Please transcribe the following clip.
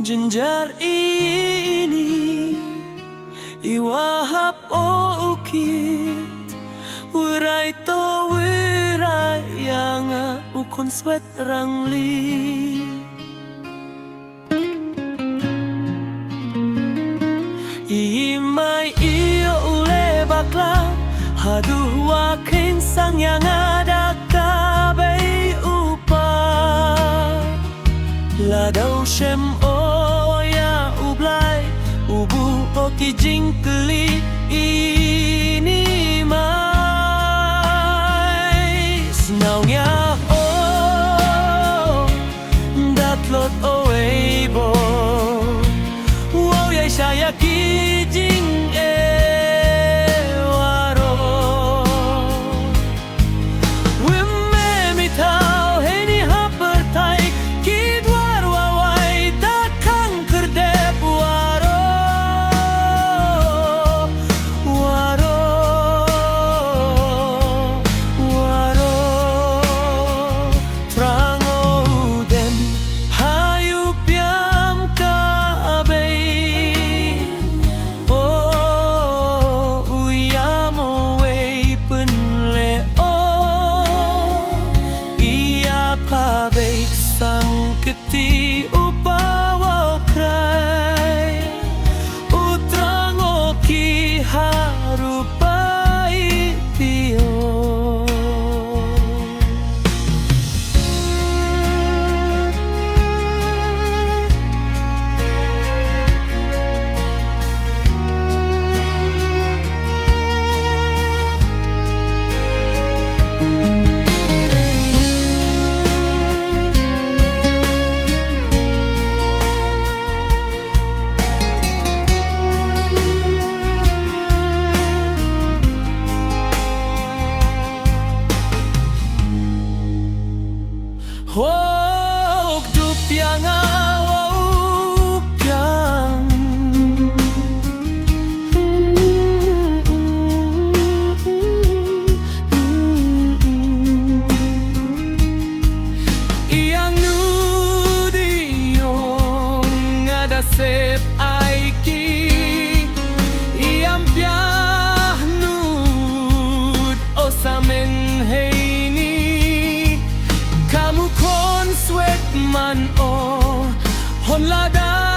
Jenjar ini iwahap o ukit wiray to wiray yang ukon swet rangli imay iyo ule bakla haduh wakin sang yang ada kabay upa ladaw shem o ya ublay ubu o kijing keli ini may snaw niya o datlot o ebo wow yay saya kijing waro wimme mitao heni hapertai kidwar wawai dakang kerdep waro waro waro trango den hayup yam kabay oh uyamo way penle iya kabay sang keti upawa kray utrango ki harupai tiyo Hok dupiang awaupiang Iyang nudiyong ada sep aiki Iyang piahnud o samen heini kamu kon swet man o hon lada